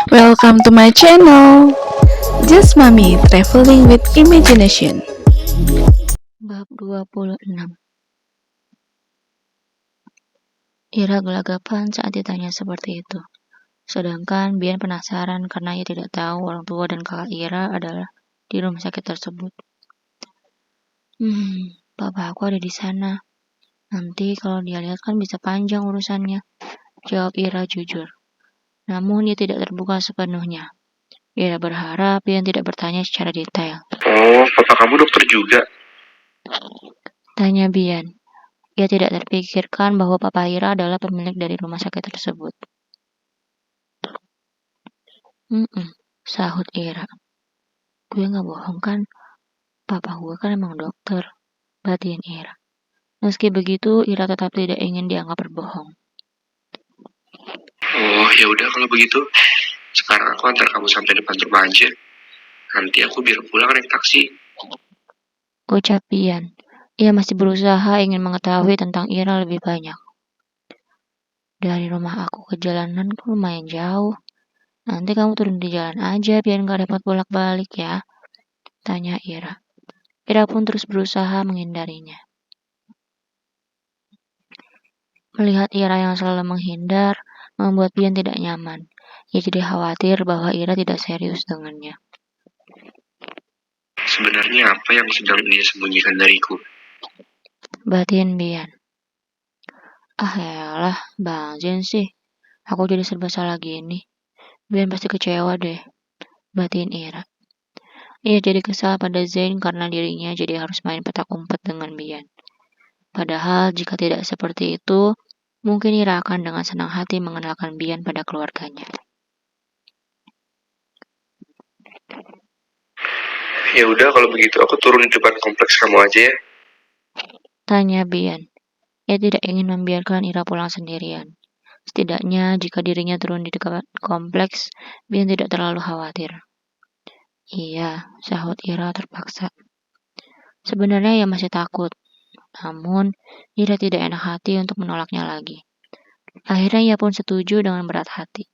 Welcome to my channel. Just Mommy Traveling with Imagination. Bab 26. Ira gelagapan saat ditanya seperti itu. Sedangkan Bian penasaran karena ia tidak tahu orang tua dan kakak Ira adalah di rumah sakit tersebut. Papa aku ada di sana. Nanti kalau dia lihat kan bisa panjang urusannya, jawab Ira jujur. Namun ia tidak terbuka sepenuhnya. Ira berharap Bian tidak bertanya secara detail. Oh, papa kamu dokter juga? Tanya Bian. Ia tidak terpikirkan bahwa Papa Ira adalah pemilik dari rumah sakit tersebut. Sahut Ira. Gue gak bohong kan, papa gue kan emang dokter, batin Ira. Meski begitu, Ira tetap tidak ingin dianggap berbohong. Oh, ya udah kalau begitu. Sekarang aku antar kamu sampai depan rumah aja. Nanti aku biar pulang naik taksi. Ucap Bian. Ia masih berusaha ingin mengetahui tentang Ira lebih banyak. Dari rumah aku ke jalanan lumayan jauh. Nanti kamu turun di jalan aja biar gak repot bolak-balik ya, tanya Ira. Ira pun terus berusaha menghindarinya. Melihat Ira yang selalu menghindar, membuat Bian tidak nyaman. Ia jadi khawatir bahwa Ira tidak serius dengannya. Sebenarnya apa yang sedang dia sembunyikan dariku? Batin Bian. Ah elah, Bang Jen sih. Aku jadi serba salah gini. Bian pasti kecewa deh, batin Ira. Ia jadi kesal pada Zain karena dirinya jadi harus main petak umpet dengan Bian. Padahal jika tidak seperti itu, mungkin Ira akan dengan senang hati mengenalkan Bian pada keluarganya. Ya udah kalau begitu aku turun di depan kompleks kamu aja ya. Tanya Bian. Ia tidak ingin membiarkan Ira pulang sendirian. Setidaknya jika dirinya turun di dekat kompleks, Bian tidak terlalu khawatir. Iya, sahut Ira terpaksa. Sebenarnya ia masih takut, namun Ira tidak enak hati untuk menolaknya lagi. Akhirnya ia pun setuju dengan berat hati.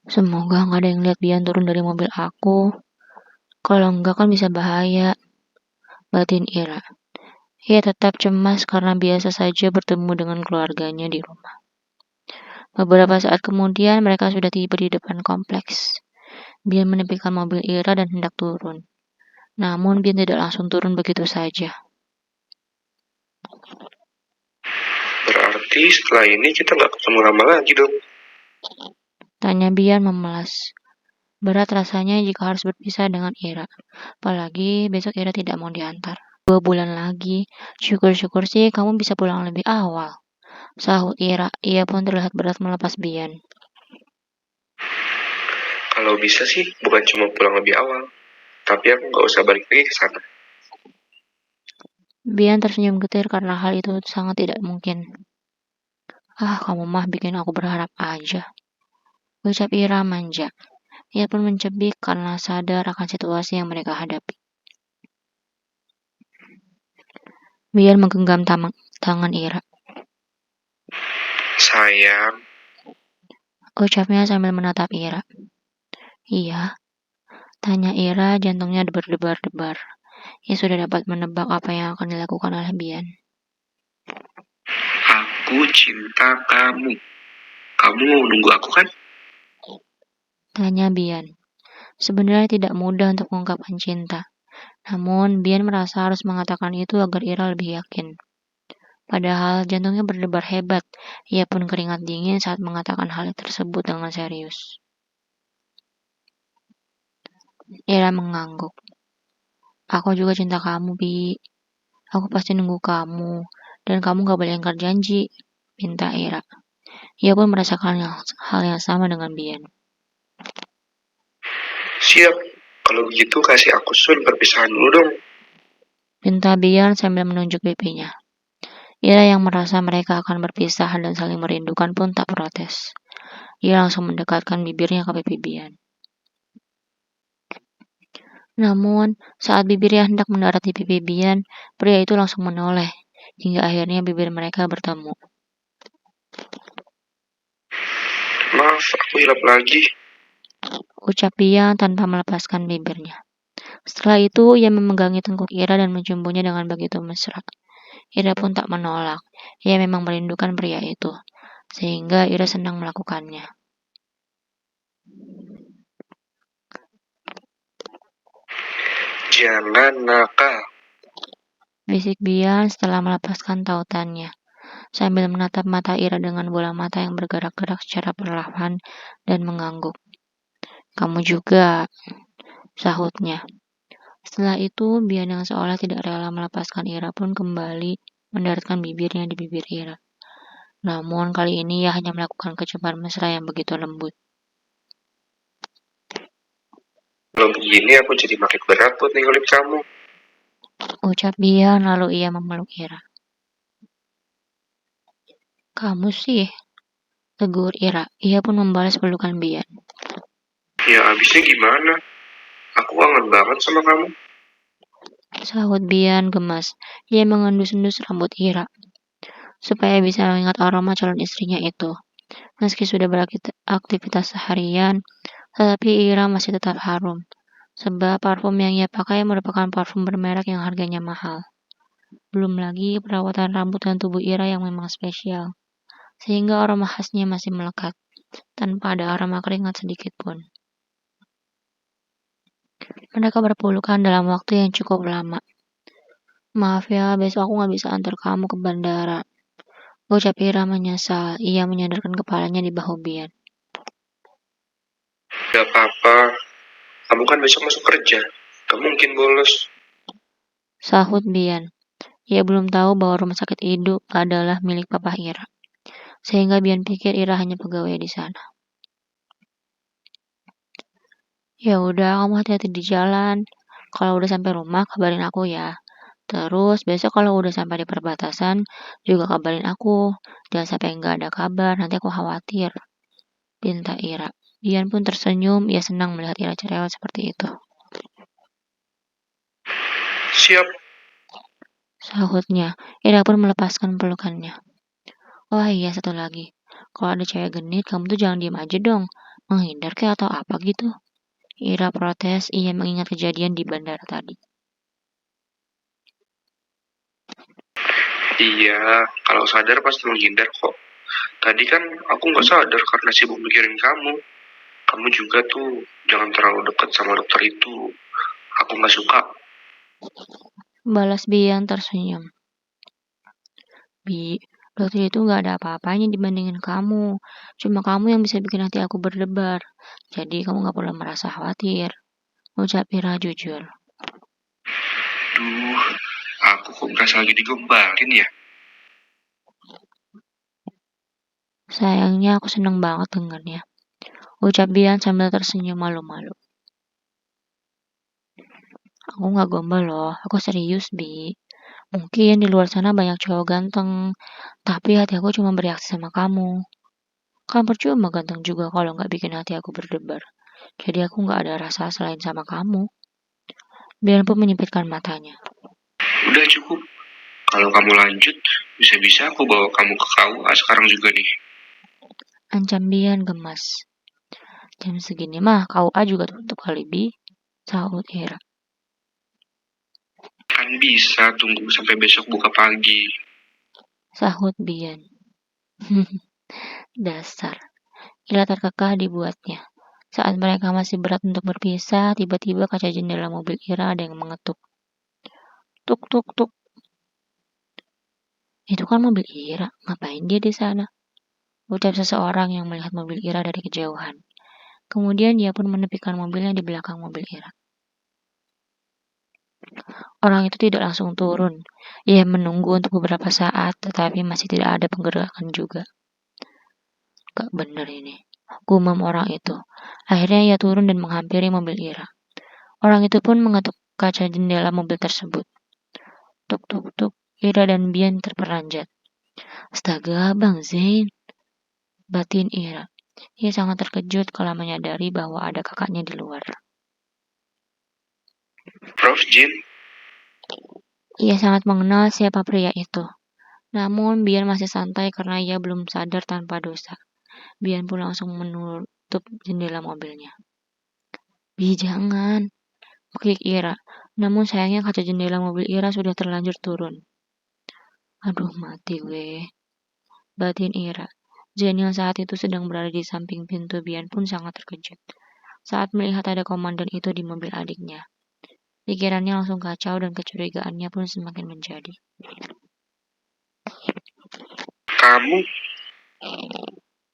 Semoga nggak ada yang lihat Bian turun dari mobil aku. Kalau enggak kan bisa bahaya, batin Ira. Ia tetap cemas karena biasa saja bertemu dengan keluarganya di rumah. Beberapa saat kemudian mereka sudah tiba di depan kompleks. Bian menepikan mobil Ira dan hendak turun. Namun Bian tidak langsung turun begitu saja. Berarti setelah ini kita nggak ketemu lama lagi dong. Tanya Bian memelas. Berat rasanya jika harus berpisah dengan Ira. Apalagi besok Ira tidak mau diantar. 2 bulan lagi. Syukur-syukur sih kamu bisa pulang lebih awal, sahut Ira. Ia pun terlihat berat melepas Bian. Kalau bisa sih bukan cuma pulang lebih awal, tapi aku nggak usah balik lagi ke sana. Bian tersenyum getir karena hal itu sangat tidak mungkin. Ah, kamu mah bikin aku berharap aja, ucap Ira manja. Ia pun mencebik karena sadar akan situasi yang mereka hadapi. Bian menggenggam tangan Ira. Sayang, Ucapnya sambil menatap Ira. Iya, tanya Ira, jantungnya berdebar-debar. Ia sudah dapat menebak apa yang akan dilakukan oleh Bian. aku cinta kamu. Kamu mau nunggu aku kan? Tanya Bian. Sebenarnya tidak mudah untuk mengungkapkan cinta. Namun, Bian merasa harus mengatakan itu agar Ira lebih yakin. Padahal jantungnya berdebar hebat. Ia pun keringat dingin saat mengatakan hal tersebut dengan serius. Ira mengangguk. Aku juga cinta kamu, Bi. Aku pasti nunggu kamu. Dan kamu gak boleh ingkar janji, pinta Ira. Ia pun merasakan hal yang sama dengan Bian. Siap, kalau begitu kasih aku sun perpisahan dulu dong. Pinta Bian sambil menunjuk pipinya. Ira yang merasa mereka akan berpisah dan saling merindukan pun tak protes. Ia langsung mendekatkan bibirnya ke pipi Bian. Namun, saat bibirnya hendak mendarat di pipi Bian, pria itu langsung menoleh, hingga akhirnya bibir mereka bertemu. Maaf, aku hilap lagi. Ucap Bian tanpa melepaskan bibirnya. Setelah itu, ia memegangi tengkuk Ira dan menciumnya dengan begitu mesra. Ira pun tak menolak. Ia memang merindukan pria itu, sehingga Ira senang melakukannya. Jangan nakal. Bisik Bian setelah melepaskan tautannya, sambil menatap mata Ira dengan bola mata yang bergerak-gerak secara perlahan dan mengangguk. Kamu juga, sahutnya. Setelah itu, Bian yang seolah tidak rela melepaskan Ira pun kembali mendaratkan bibirnya di bibir Ira. Namun kali ini ia hanya melakukan kecupan mesra yang begitu lembut. Kalau begini aku jadi makin berat buat ninggalin kamu. Ucap Bian lalu ia memeluk Ira. Kamu sih, tegur Ira. Ia pun membalas pelukan Bian. Ya abisnya gimana? Aku kangen banget sama kamu. Sahut Bian gemas. Ia mengendus-endus rambut Ira supaya bisa mengingat aroma calon istrinya itu. Meski sudah beraktivitas seharian, tetapi Ira masih tetap harum. Sebab parfum yang ia pakai merupakan parfum bermerek yang harganya mahal. Belum lagi perawatan rambut dan tubuh Ira yang memang spesial. Sehingga aroma khasnya masih melekat, tanpa ada aroma keringat sedikit pun. Mereka berpelukan dalam waktu yang cukup lama. Maaf ya, besok aku nggak bisa antar kamu ke bandara. Ucap Ira menyesal. Ia menyandarkan kepalanya di bahu Bian. Gak apa-apa. Kamu kan besok masuk kerja. Gak mungkin bolos. Sahut Bian. Ia belum tahu bahwa rumah sakit induk adalah milik Papa Ira. Sehingga Bian pikir Ira hanya pegawai di sana. Ya udah, kamu hati-hati di jalan. Kalau udah sampai rumah, kabarin aku ya. Terus besok kalau udah sampai di perbatasan, juga kabarin aku. Jangan sampai nggak ada kabar, nanti aku khawatir. Pinta Ira. Bian pun tersenyum, ia senang melihat Ira cerewet seperti itu. Siap. Sahutnya, Ira pun melepaskan pelukannya. Oh iya, satu lagi. Kalau ada cewek genit, kamu tuh jangan diem aja dong. Menghindar kayak atau apa gitu. Ira protes, ia mengingat kejadian di bandara tadi. Iya, kalau sadar pasti menghindar kok. Tadi kan aku nggak sadar karena sibuk mikirin kamu. Kamu juga tuh jangan terlalu dekat sama dokter itu. Aku nggak suka. Balas Bian tersenyum. Bi, dokter itu gak ada apa-apanya dibandingin kamu. Cuma kamu yang bisa bikin hati aku berdebar. Jadi kamu gak perlu merasa khawatir. Ucap Ira jujur. Duh, aku kok berasa lagi digombalin ya? Sayangnya aku seneng banget dengannya. Ucap Bian sambil tersenyum malu-malu. Aku gak gombal loh, aku serius, Bi. Mungkin di luar sana banyak cowok ganteng, tapi hati aku cuma bereaksi sama kamu. Kan percuma ganteng juga kalau gak bikin hati aku berdebar. Jadi aku gak ada rasa selain sama kamu. Bian pun menyipitkan matanya. Udah cukup. Kalau kamu lanjut, bisa-bisa aku bawa kamu ke KUA sekarang juga nih. Ancam Bian gemas. Jam segini mah KUA juga tutup kali, Bi. Sahut Ira. Kan bisa tunggu sampai besok buka pagi. Sahut Bian. Dasar. Ira terkekeh dibuatnya. Saat mereka masih berat untuk berpisah, tiba-tiba kaca jendela mobil Ira ada yang mengetuk. Tuk tuk tuk. Itu kan mobil Ira. Ngapain dia di sana? Ucap seseorang yang melihat mobil Ira dari kejauhan. Kemudian dia pun menepikan mobilnya di belakang mobil Ira. Orang itu tidak langsung turun. Ia menunggu untuk beberapa saat, tetapi masih tidak ada penggerakan juga. Gak bener ini. Gumam orang itu. Akhirnya ia turun dan menghampiri mobil Ira. Orang itu pun mengetuk kaca jendela mobil tersebut. Tuk tuk tuk. Ira dan Bian terperanjat. Astaga, Bang Zain. Batin Ira. Ia sangat terkejut kalau menyadari bahwa ada kakaknya di luar. Prof Jin, Ia sangat mengenal siapa pria itu. Namun Bian masih santai karena ia belum sadar tanpa dosa. Bian pun langsung menutup jendela mobilnya. Bi, jangan, klik Ira. Namun sayangnya kaca jendela mobil Ira sudah terlanjur turun. Aduh, mati weh, batin Ira. Jen yang saat itu sedang berada di samping pintu Bian pun sangat terkejut saat melihat ada komandan itu di mobil adiknya. Pikirannya langsung kacau dan kecurigaannya pun semakin menjadi. Kamu?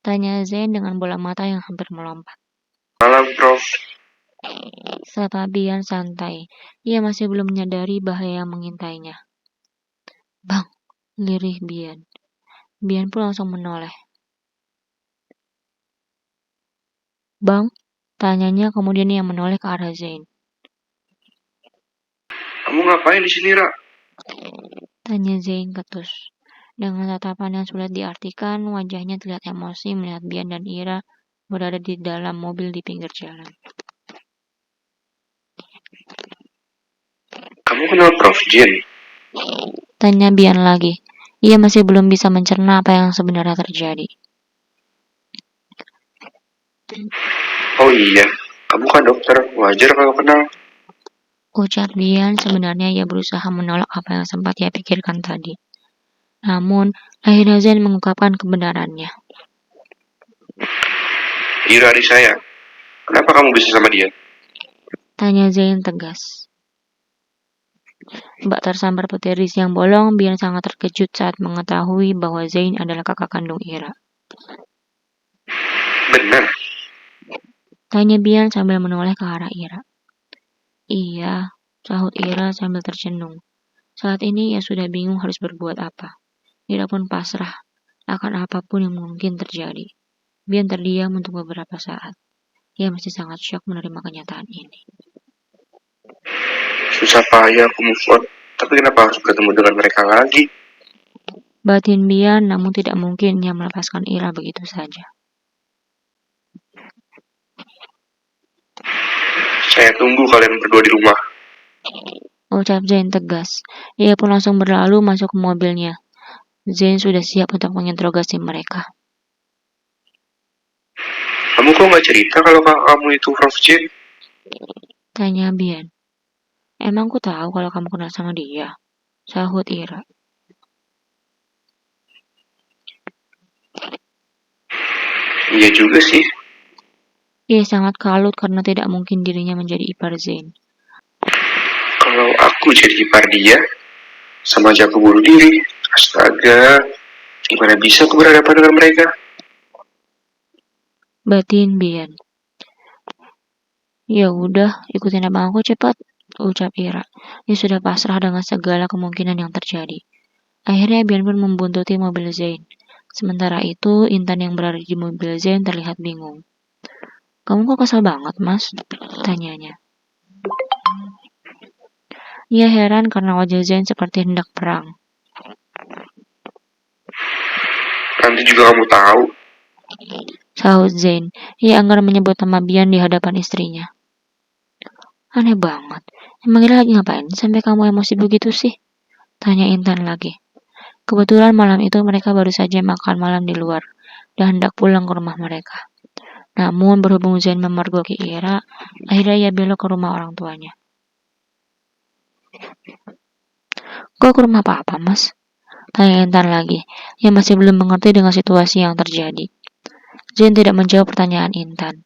Tanya Zain dengan bola mata yang hampir melompat. Malam, Prof. Sapa Bian santai. Ia masih belum menyadari bahaya yang mengintainya. Bang, lirih Bian. Bian pun langsung menoleh. Bang, tanyanya kemudian ia menoleh ke arah Zain. Kamu ngapain di sini, Ra? Tanya Zain ketus. Dengan tatapan yang sulit diartikan, wajahnya terlihat emosi melihat Bian dan Ira berada di dalam mobil di pinggir jalan. Kamu kenal Prof. Jin? Tanya Bian lagi. Ia masih belum bisa mencerna apa yang sebenarnya terjadi. Oh iya, kamu kan dokter, wajar kalau kenal. Ucap Bian, sebenarnya ia berusaha menolak apa yang sempat ia pikirkan tadi. Namun, akhirnya Zain mengungkapkan kebenarannya. Ira adik saya, kenapa kamu bisa sama dia? Tanya Zain tegas. Bak tersambar petir di siang bolong, Bian sangat terkejut saat mengetahui bahwa Zain adalah kakak kandung Ira. Benar. Tanya Bian sambil menoleh ke arah Ira. Iya, sahut Ira sambil tercenung. Saat ini ia sudah bingung harus berbuat apa. Ira pun pasrah akan apapun yang mungkin terjadi. Bian terdiam untuk beberapa saat. Ia masih sangat syok menerima kenyataan ini. Susah payah aku move on, tapi kenapa harus bertemu dengan mereka lagi? Batin Bian, namun tidak mungkin ia melepaskan Ira begitu saja. Saya tunggu kalian berdua di rumah. Ucap Zain tegas. Ia pun langsung berlalu masuk ke mobilnya. Zain sudah siap untuk menginterogasi mereka. Kamu kok nggak cerita kalau kakak kamu itu Prof. Jin? Tanya Bian. Emang ku tahu kalau kamu kenal sama dia? Sahut Ira. Iya juga sih. Ia sangat kalut karena tidak mungkin dirinya menjadi ipar Zain. Kalau aku jadi ipar dia, sama aja aku bunuh diri. Astaga, gimana bisa aku berhadapan dengan mereka? Batin Bian. Ya udah, ikutin abang aku cepat, ucap Ira. Ia sudah pasrah dengan segala kemungkinan yang terjadi. Akhirnya Bian pun membuntuti mobil Zain. Sementara itu, Intan yang berada di mobil Zain terlihat bingung. Kamu kok kesal banget, Mas? Tanyanya. Ia heran karena wajah Zain seperti hendak perang. Nanti juga kamu tahu. Sahut Zain. Ia enggan menyebut nama Bian di hadapan istrinya. Aneh banget. Emang Ira lagi ngapain sampai kamu emosi begitu sih? Tanya Intan lagi. Kebetulan malam itu mereka baru saja makan malam di luar dan hendak pulang ke rumah mereka. Namun berhubung Zain memergoki Ira, akhirnya ia belok ke rumah orang tuanya. Kok ke rumah papa, Mas? Tanya Intan lagi. Ia masih belum mengerti dengan situasi yang terjadi. Zain tidak menjawab pertanyaan Intan.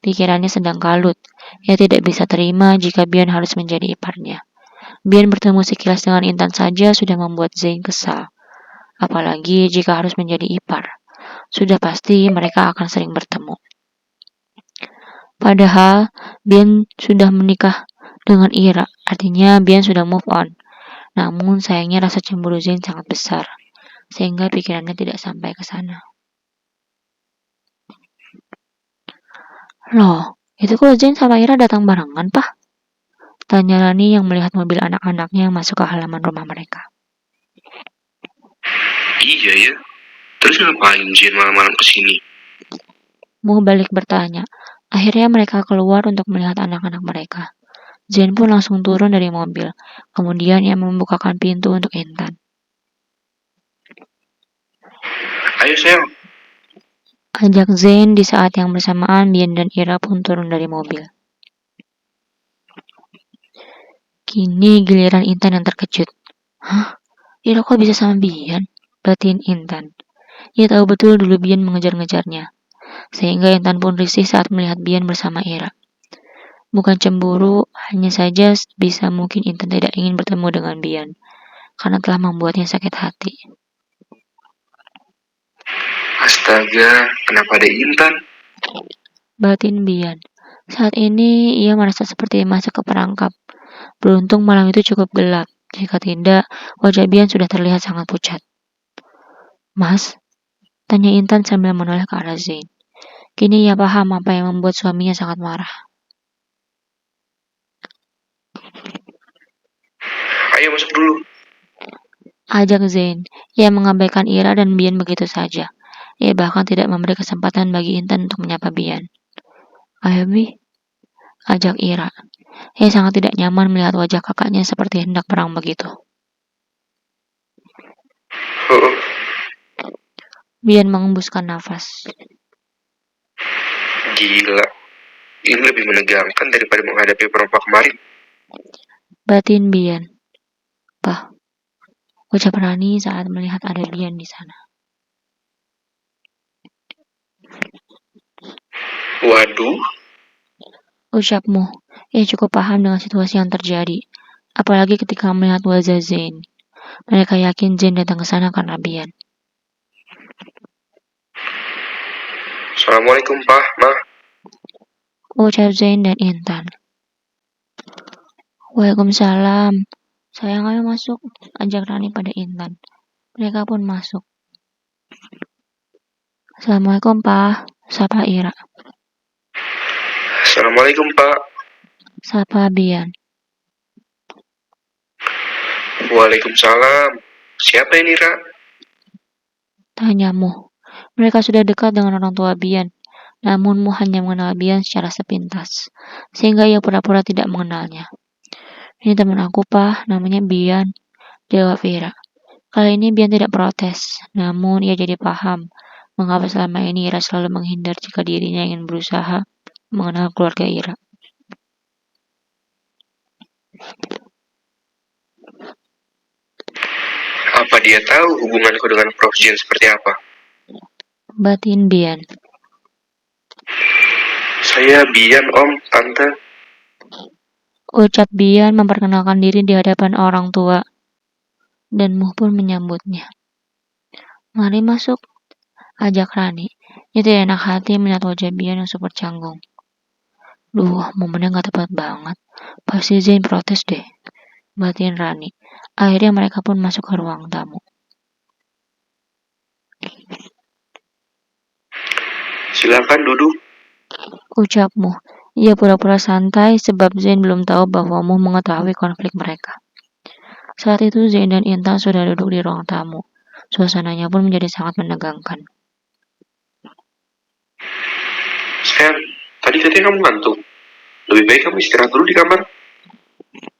Pikirannya sedang kalut. Ia tidak bisa terima jika Bian harus menjadi iparnya. Bian bertemu sekilas dengan Intan saja sudah membuat Zain kesal. Apalagi jika harus menjadi ipar. Sudah pasti mereka akan sering bertemu. Padahal Bian sudah menikah dengan Ira, artinya Bian sudah move on. Namun sayangnya rasa cemburu Zain sangat besar, sehingga pikirannya tidak sampai ke sana. Loh, itu kok Zain sama Ira datang barengan, Pak? Tanya Rani yang melihat mobil anak-anaknya yang masuk ke halaman rumah mereka. Iya ya. Terus ngapain Jin malam-malam kesini? Mau balik bertanya. Akhirnya mereka keluar untuk melihat anak-anak mereka. Zain pun langsung turun dari mobil. Kemudian ia membukakan pintu untuk Intan. Ayo sayang. ajak Zain. Di saat yang bersamaan, Bian dan Ira pun turun dari mobil. Kini giliran Intan yang terkejut. Hah? Ira kok bisa sama Bian? Batin Intan. Ia tahu betul dulu Bian mengejar-ngejarnya. Sehingga Intan pun risih saat melihat Bian bersama Ira. Bukan cemburu, hanya saja bisa mungkin Intan tidak ingin bertemu dengan Bian, karena telah membuatnya sakit hati. Astaga, kenapa ada Intan? Batin Bian. Saat ini ia merasa seperti masuk ke perangkap. Beruntung malam itu cukup gelap. Jika tidak, wajah Bian sudah terlihat sangat pucat. Mas, tanya Intan sambil menoleh ke arah Zain. Kini ia paham apa yang membuat suaminya sangat marah. Ayo masuk dulu. Ajak Zain. Ia mengabaikan Ira dan Bian begitu saja. Ia bahkan tidak memberi kesempatan bagi Intan untuk menyapa Bian. Ayo Bi, ajak Ira. Ia sangat tidak nyaman melihat wajah kakaknya seperti hendak perang begitu. Oh, Bian mengembuskan nafas. gila. Ini lebih menegangkan daripada menghadapi perempuan kemarin. Batin Bian. Pah, ucap Rani saat melihat ada Bian di sana. Waduh, Ucapmu, ia cukup paham dengan situasi yang terjadi. Apalagi ketika melihat wajah Zain. Mereka yakin Zain datang ke sana karena Bian. Assalamualaikum Pak, Ma. Ucap Zain dan Intan. Waalaikumsalam. Sayang, ayo masuk, ajak Rani pada Intan. Mereka pun masuk. Assalamualaikum, Pak. Sapa Ira. Assalamualaikum Pak. Sapa Bian. Waalaikumsalam. Siapa ini, Ra? Tanyamu. Mereka sudah dekat dengan orang tua Bian. Namun Mu hanya mengenal Bian secara sepintas. Sehingga ia pura-pura tidak mengenalnya. Ini teman aku, Pak. Namanya Bian. Jawab Ira. Kali ini Bian tidak protes. Namun ia jadi paham mengapa selama ini Ira selalu menghindar jika dirinya ingin berusaha mengenal keluarga Ira. Apa dia tahu hubunganku dengan Prof. Jin seperti apa? Batin Bian. Saya Bian, Om, Tante. Ucap Bian memperkenalkan diri di hadapan orang tua. Dan Muh pun menyambutnya. Mari masuk, ajak Rani. Ia tidak enak hati melihat wajah Bian yang super canggung. Duh, momennya gak tepat banget. Pasti Zain protes deh. Batin Rani. Akhirnya mereka pun masuk ke ruang tamu. Silakan duduk. Ucapmu. Ia pura-pura santai sebab Zain belum tahu bahwa Muh mengetahui konflik mereka. Saat itu Zain dan Intan sudah duduk di ruang tamu. Suasananya pun menjadi sangat menegangkan. Sayang, tadi katanya kamu ngantuk. Lebih baik kamu istirahat dulu di kamar.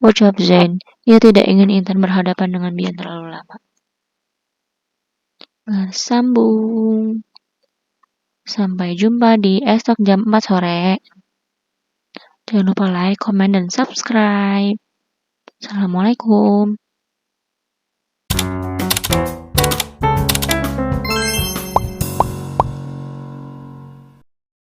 Ucap Zain. Ia tidak ingin Intan berhadapan dengan Bian terlalu lama. Bersambung. Sampai jumpa di esok jam 4 sore. Jangan lupa like, komen, dan subscribe. Assalamualaikum.